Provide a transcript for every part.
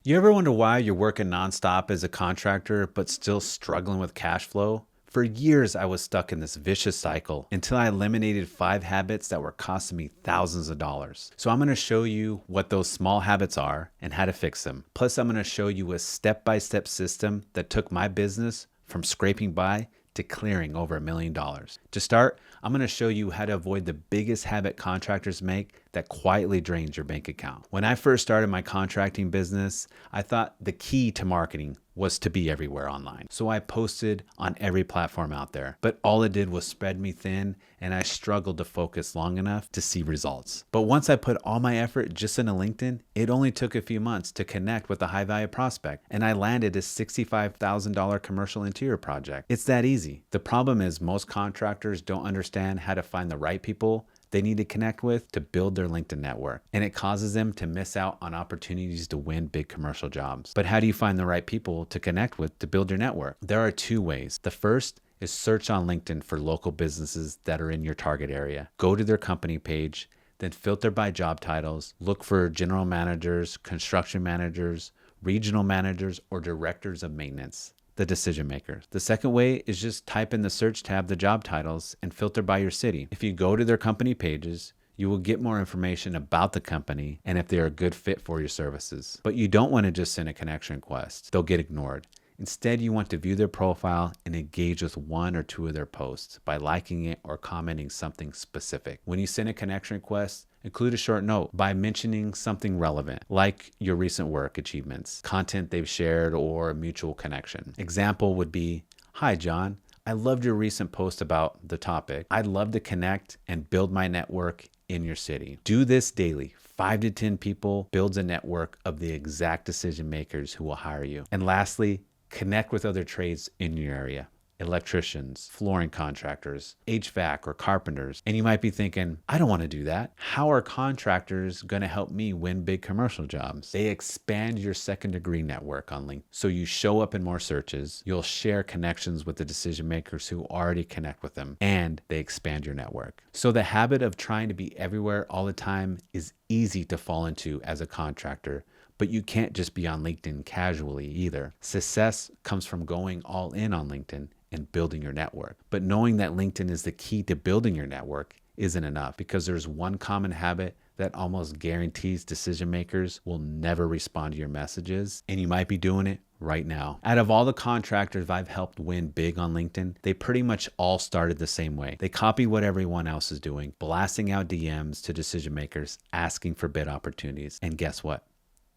You ever wonder why you're working nonstop as a contractor but still struggling with cash flow? For years, I was stuck in this vicious cycle until I eliminated 5 habits that were costing me thousands of dollars. So I'm going to show you what those small habits are and how to fix them. Plus, I'm going to show you a step-by-step system that took my business from scraping by to clearing over $1 million. To start, I'm going to show you how to avoid the biggest habit contractors make that quietly drains your bank account. When I first started my contracting business, I thought the key to marketing was to be everywhere online. So I posted on every platform out there, but all it did was spread me thin and I struggled to focus long enough to see results. But once I put all my effort just into LinkedIn, it only took a few months to connect with a high value prospect and I landed a $65,000 commercial interior project. It's that easy. The problem is most contractors don't understand how to find the right people they need to connect with to build their LinkedIn network. And it causes them to miss out on opportunities to win big commercial jobs. But how do you find the right people to connect with to build your network? There are 2 ways. The first is search on LinkedIn for local businesses that are in your target area. Go to their company page, then filter by job titles. Look for general managers, construction managers, regional managers, or directors of maintenance, the decision makers. The second way is just type in the search tab the job titles and filter by your city. If you go to their company pages, you will get more information about the company and if they are a good fit for your services. But you don't want to just send a connection request. They'll get ignored. Instead, you want to view their profile and engage with 1 or 2 of their posts by liking it or commenting something specific. When you send a connection request, include a short note by mentioning something relevant, like your recent work achievements, content they've shared, or a mutual connection. Example would be, "Hi, John. I loved your recent post about the topic. I'd love to connect and build my network in your city." Do this daily. 5 to 10 people builds a network of the exact decision makers who will hire you. And lastly, connect with other trades in your area. Electricians, flooring contractors, HVAC or carpenters. And you might be thinking, I don't want to do that. How are contractors going to help me win big commercial jobs? They expand your second degree network on LinkedIn. So you show up in more searches, you'll share connections with the decision makers who already connect with them, and they expand your network. So the habit of trying to be everywhere all the time is easy to fall into as a contractor. But you can't just be on LinkedIn casually either. Success comes from going all in on LinkedIn and building your network. But knowing that LinkedIn is the key to building your network isn't enough because there's one common habit that almost guarantees decision makers will never respond to your messages, and you might be doing it right now. Out of all the contractors I've helped win big on LinkedIn, they pretty much all started the same way. They copy what everyone else is doing, blasting out DMs to decision makers, asking for bid opportunities. And guess what?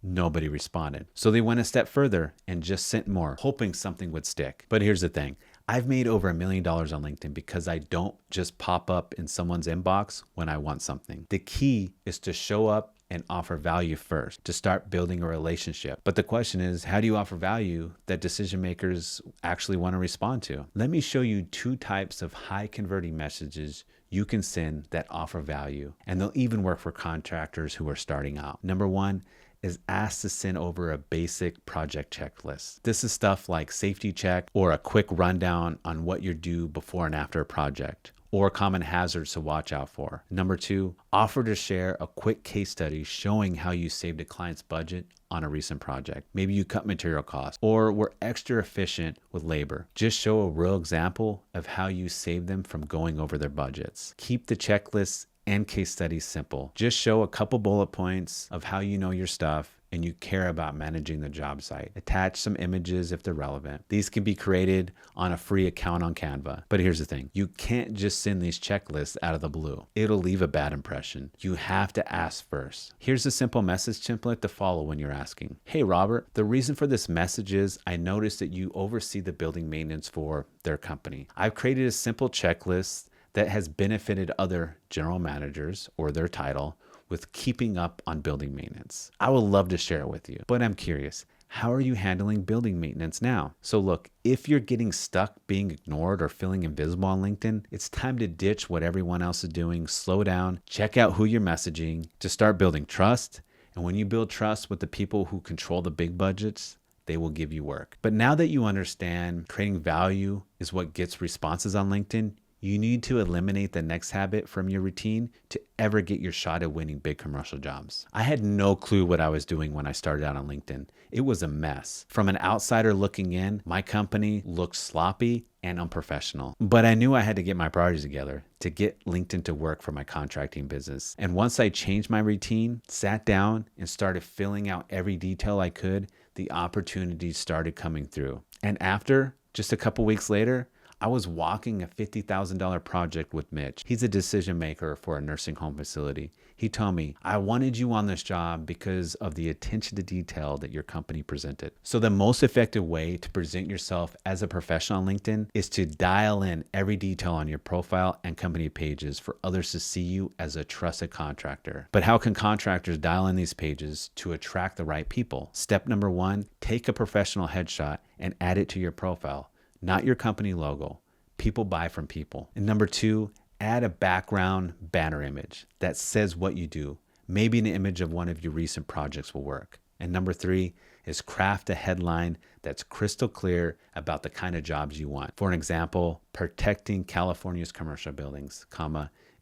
Nobody responded. So they went a step further and just sent more, hoping something would stick. But here's the thing. I've made over $1 million on LinkedIn because I don't just pop up in someone's inbox when I want something. The key is to show up and offer value first to start building a relationship. But the question is, how do you offer value that decision makers actually want to respond to? Let me show you 2 types of high converting messages you can send that offer value, and they'll even work for contractors who are starting out. Number 1 is asked to send over a basic project checklist. This is stuff like safety check or a quick rundown on what you do before and after a project, or common hazards to watch out for. Number 2, offer to share a quick case study showing how you saved a client's budget on a recent project. Maybe you cut material costs or were extra efficient with labor. Just show a real example of how you saved them from going over their budgets. Keep the checklists and case studies simple. Just show a couple bullet points of how you know your stuff and you care about managing the job site. Attach some images if they're relevant. These can be created on a free account on Canva. But here's the thing. You can't just send these checklists out of the blue. It'll leave a bad impression. You have to ask first. Here's a simple message template to follow when you're asking. Hey, Robert, the reason for this message is I noticed that you oversee the building maintenance for their company. I've created a simple checklist that has benefited other general managers or their title with keeping up on building maintenance. I would love to share it with you, but I'm curious, how are you handling building maintenance now? So look, if you're getting stuck being ignored or feeling invisible on LinkedIn, it's time to ditch what everyone else is doing, slow down, check out who you're messaging to start building trust. And when you build trust with the people who control the big budgets, they will give you work. But now that you understand creating value is what gets responses on LinkedIn, You need to eliminate the next habit from your routine to ever get your shot at winning big commercial jobs. I had no clue what I was doing when I started out on LinkedIn. It was a mess. From an outsider looking in, my company looked sloppy and unprofessional. But I knew I had to get my priorities together to get LinkedIn to work for my contracting business. And once I changed my routine, sat down and started filling out every detail I could, the opportunities started coming through. And after, just a couple weeks later, I was walking a $50,000 project with Mitch. He's a decision maker for a nursing home facility. He told me, I wanted you on this job because of the attention to detail that your company presented. So the most effective way to present yourself as a professional on LinkedIn is to dial in every detail on your profile and company pages for others to see you as a trusted contractor. But how can contractors dial in these pages to attract the right people? Step number 1, take a professional headshot and add it to your profile. Not your company logo. People buy from people. And number 2, add a background banner image that says what you do. Maybe an image of one of your recent projects will work. And number 3 is craft a headline that's crystal clear about the kind of jobs you want. For an example, protecting California's commercial buildings,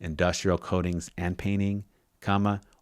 industrial coatings and painting,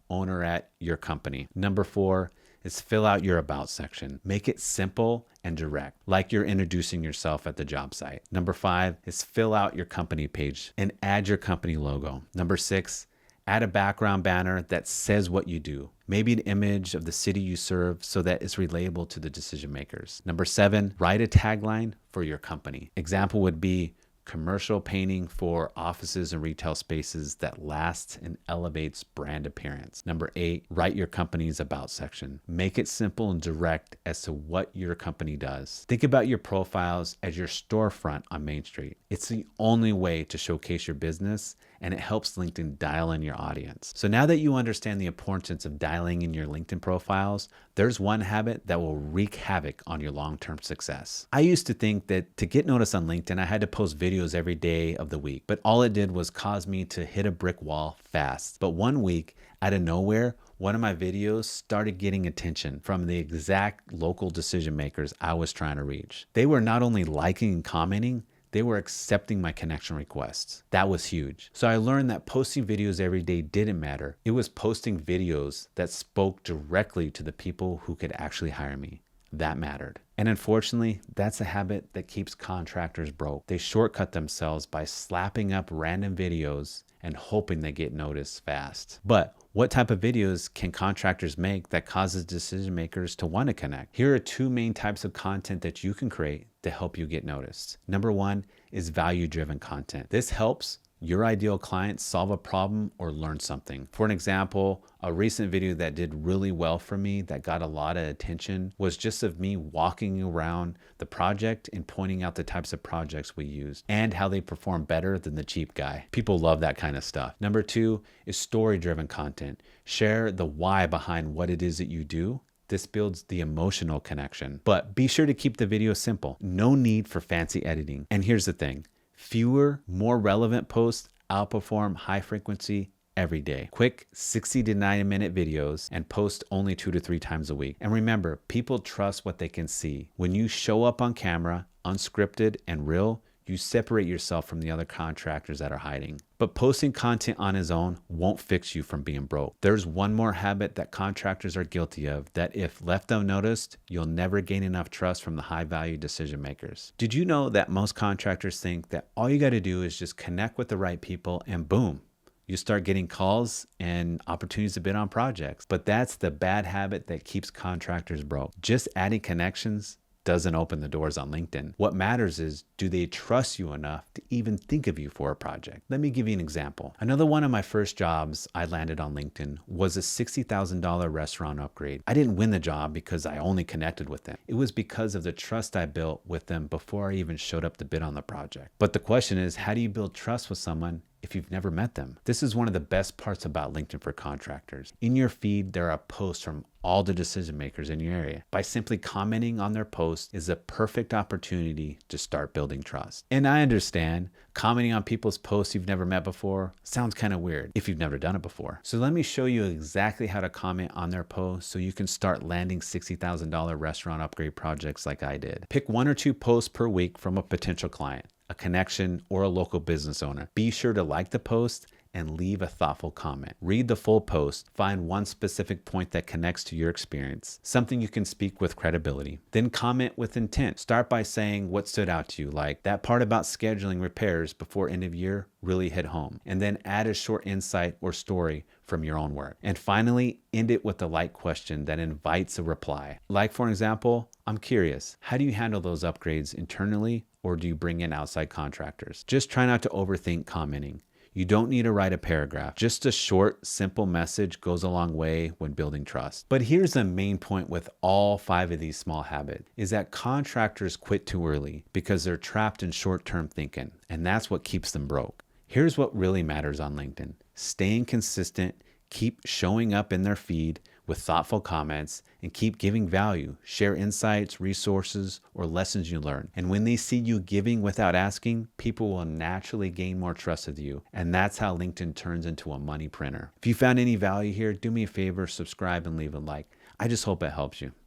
owner at your company. Number 4 is fill out your about section. Make it simple and direct, like you're introducing yourself at the job site. Number 5 is fill out your company page and add your company logo. Number 6, add a background banner that says what you do. Maybe an image of the city you serve so that it's relatable to the decision makers. Number 7, write a tagline for your company. Example would be commercial painting for offices and retail spaces that lasts and elevates brand appearance. Number 8, write your company's about section. Make it simple and direct as to what your company does. Think about your profiles as your storefront on Main Street. It's the only way to showcase your business, and it helps LinkedIn dial in your audience. So now that you understand the importance of dialing in your LinkedIn profiles, there's one habit that will wreak havoc on your long-term success. I used to think that to get noticed on LinkedIn, I had to post videos every day of the week, but all it did was cause me to hit a brick wall fast. But one week, out of nowhere, one of my videos started getting attention from the exact local decision makers I was trying to reach. They were not only liking and commenting, they were accepting my connection requests. That was huge. So I learned that posting videos every day didn't matter. It was posting videos that spoke directly to the people who could actually hire me. That mattered. And unfortunately, that's a habit that keeps contractors broke. They shortcut themselves by slapping up random videos and hoping they get noticed fast. But what type of videos can contractors make that causes decision makers to want to connect? Here are 2 main types of content that you can create to help you get noticed. Number 1 is value-driven content. This helps your ideal client solve a problem or learn something. For an example, a recent video that did really well for me that got a lot of attention was just of me walking around the project and pointing out the types of projects we used and how they perform better than the cheap guy. People love that kind of stuff. Number 2 is story-driven content. Share the why behind what it is that you do. This builds the emotional connection. But be sure to keep the video simple. No need for fancy editing. And here's the thing. Fewer, more relevant posts outperform high frequency every day. Quick 60 to 90 minute videos and post only 2 to 3 times a week. And remember, people trust what they can see. When you show up on camera, unscripted and real, you separate yourself from the other contractors that are hiding. But posting content on its own won't fix you from being broke. There's one more habit that contractors are guilty of that if left unnoticed, you'll never gain enough trust from the high value decision makers. Did you know that most contractors think that all you got to do is just connect with the right people and boom, you start getting calls and opportunities to bid on projects? But that's the bad habit that keeps contractors broke. Just adding connections doesn't open the doors on LinkedIn. What matters is, do they trust you enough to even think of you for a project? Let me give you an example. Another one of my first jobs I landed on LinkedIn was a $60,000 restaurant upgrade. I didn't win the job because I only connected with them. It was because of the trust I built with them before I even showed up to bid on the project. But the question is, how do you build trust with someone if you've never met them? This is one of the best parts about LinkedIn for contractors. In your feed, there are posts from all the decision makers in your area. By simply commenting on their post is a perfect opportunity to start building trust. And I understand commenting on people's posts you've never met before sounds kind of weird if you've never done it before. So let me show you exactly how to comment on their posts so you can start landing $60,000 restaurant upgrade projects like I did. Pick 1 or 2 posts per week from a potential client. a connection, or a local business owner. Be sure to like the post and leave a thoughtful comment. Read the full post, find one specific point that connects to your experience, something you can speak with credibility. Then comment with intent. Start by saying what stood out to you, like that part about scheduling repairs before end of year really hit home. And then add a short insight or story from your own work. And finally, end it with a light question that invites a reply. Like, for example, I'm curious, how do you handle those upgrades internally, or do you bring in outside contractors? Just try not to overthink commenting. You don't need to write a paragraph. Just a short, simple message goes a long way when building trust. But here's the main point with all 5 of these small habits, is that contractors quit too early because they're trapped in short-term thinking, and that's what keeps them broke. Here's what really matters on LinkedIn. Staying consistent, keep showing up in their feed with thoughtful comments, and keep giving value. Share insights, resources, or lessons you learn. And when they see you giving without asking, people will naturally gain more trust with you. And that's how LinkedIn turns into a money printer. If you found any value here, do me a favor, subscribe and leave a like. I just hope it helps you.